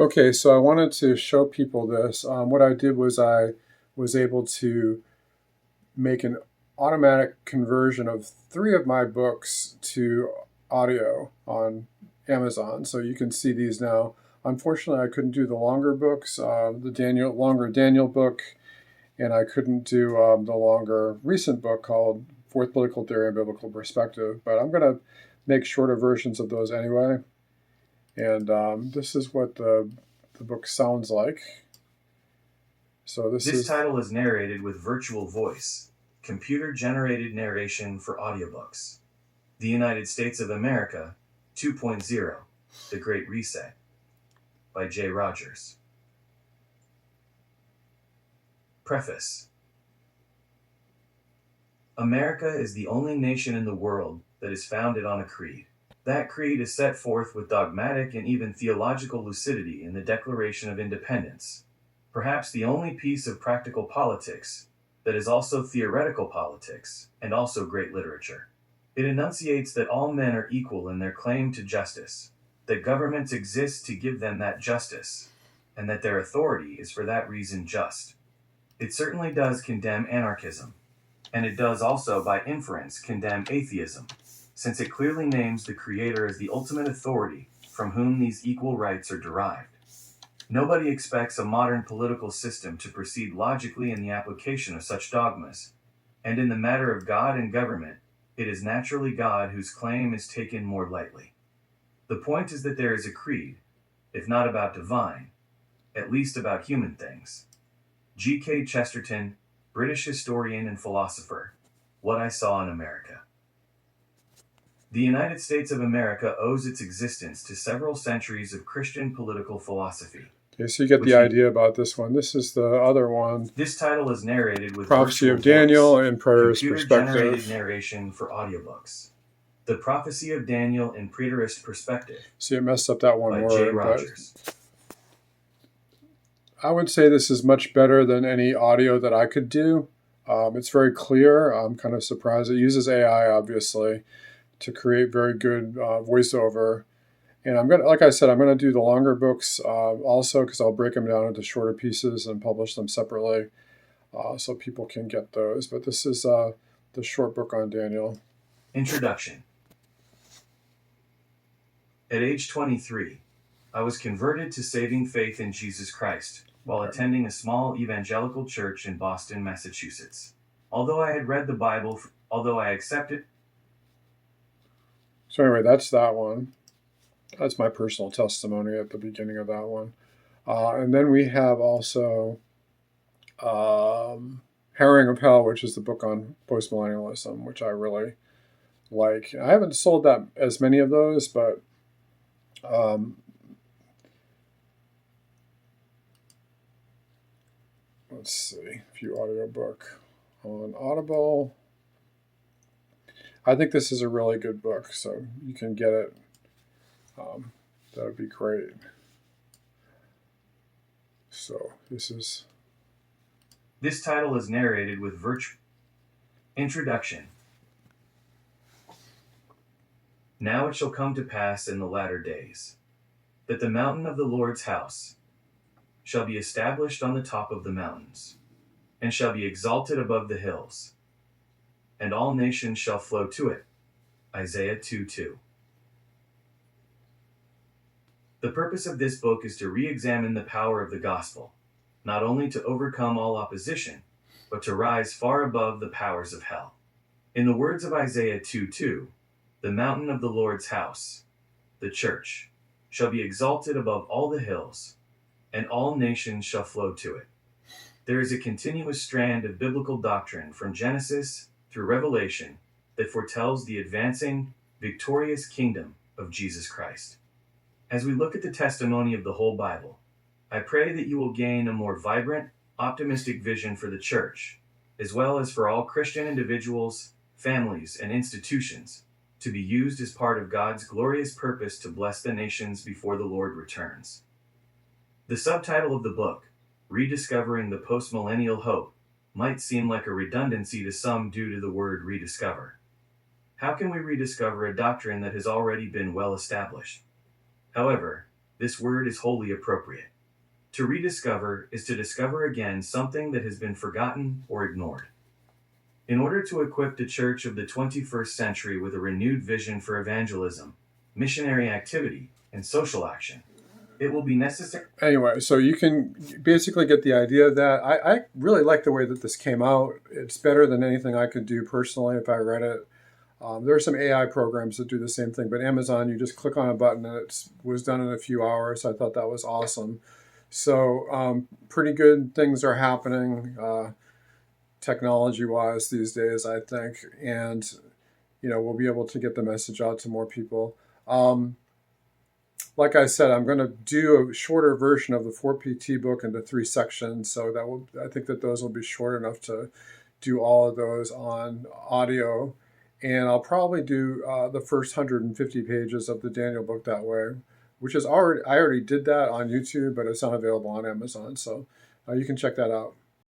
Okay, so I wanted to show people this. What I did was I was able to make an automatic conversion of three of my books to audio on Amazon. So you can see these now. Unfortunately, I couldn't do the longer books, the longer Daniel book, and I couldn't do the longer recent book called Fourth Political Theory and Biblical Perspective. But I'm going to make shorter versions of those anyway. And this is what the book sounds like. So This title is narrated with virtual voice, computer-generated narration for audiobooks. The United States of America 2.0, The Great Reset, by J. Rogers. Preface. America is the only nation in the world that is founded on a creed. That creed is set forth with dogmatic and even theological lucidity in the Declaration of Independence, perhaps the only piece of practical politics that is also theoretical politics and also great literature. It enunciates that all men are equal in their claim to justice, that governments exist to give them that justice, and that their authority is for that reason just. It certainly does condemn anarchism, and it does also by inference condemn atheism, since it clearly names the Creator as the ultimate authority from whom these equal rights are derived. Nobody expects a modern political system to proceed logically in the application of such dogmas, and in the matter of God and government, it is naturally God whose claim is taken more lightly. The point is that there is a creed, if not about divine, at least about human things. G.K. Chesterton, British historian and philosopher. What I Saw in America. The United States of America owes its existence to several centuries of Christian political philosophy. Okay, so you get the idea about this one. This is the other one. This title is narrated with Prophecy of Daniel voice, and Preterist computer-generated Perspective. narration for audiobooks. The Prophecy of Daniel in Preterist Perspective. See, it messed up that one by word. J. Rogers. But I would say this is much better than any audio that I could do. It's very clear. I'm kind of surprised. It uses AI, obviously, to create very good voiceover. And I'm gonna, like I said, I'm gonna do the longer books also because I'll break them down into shorter pieces and publish them separately, so people can get those. But this is the short book on Daniel. Introduction. At age 23, I was converted to saving faith in Jesus Christ while attending a small evangelical church in Boston, Massachusetts. Although I had read the Bible, although I accepted. So anyway, that's that one. That's my personal testimony at the beginning of that one. And then we have also Herring of Hell, which is the book on postmillennialism, which I really like. I haven't sold that as many of those, but let's see, view audiobook on Audible. I think this is a really good book, so you can get it. That would be great. So this title is narrated with Introduction. Now it shall come to pass in the latter days, that the mountain of the Lord's house shall be established on the top of the mountains, and shall be exalted above the hills, and all nations shall flow to it. Isaiah 2:2. The purpose of this book is to re-examine the power of the gospel, not only to overcome all opposition, but to rise far above the powers of hell. In the words of Isaiah 2:2, the mountain of the Lord's house, the church, shall be exalted above all the hills, and all nations shall flow to it. There is a continuous strand of biblical doctrine from Genesis through Revelation that foretells the advancing, victorious kingdom of Jesus Christ. As we look at the testimony of the whole Bible, I pray that you will gain a more vibrant, optimistic vision for the church, as well as for all Christian individuals, families, and institutions, to be used as part of God's glorious purpose to bless the nations before the Lord returns. The subtitle of the book, Rediscovering the Postmillennial Hope, might seem like a redundancy to some due to the word rediscover. How can we rediscover a doctrine that has already been well established? However, This word is wholly appropriate. To rediscover is to discover again something that has been forgotten or ignored. In order to equip the church of the 21st century with a renewed vision for evangelism, missionary activity, and social action, it will be necessary. Anyway, so you can basically get the idea of that. I really like the way that this came out. It's better than anything I could do personally if I read it. There are some AI programs that do the same thing, but Amazon, you just click on a button and it was done in a few hours. I thought that was awesome. So pretty good things are happening technology-wise these days, I think, and we'll be able to get the message out to more people. Like I said, I'm going to do a shorter version of the 4PT book into 3 sections, so I think that those will be short enough to do all of those on audio. And I'll probably do the first 150 pages of the Daniel book that way, which is I already did that on YouTube, but it's not available on Amazon. So you can check that out.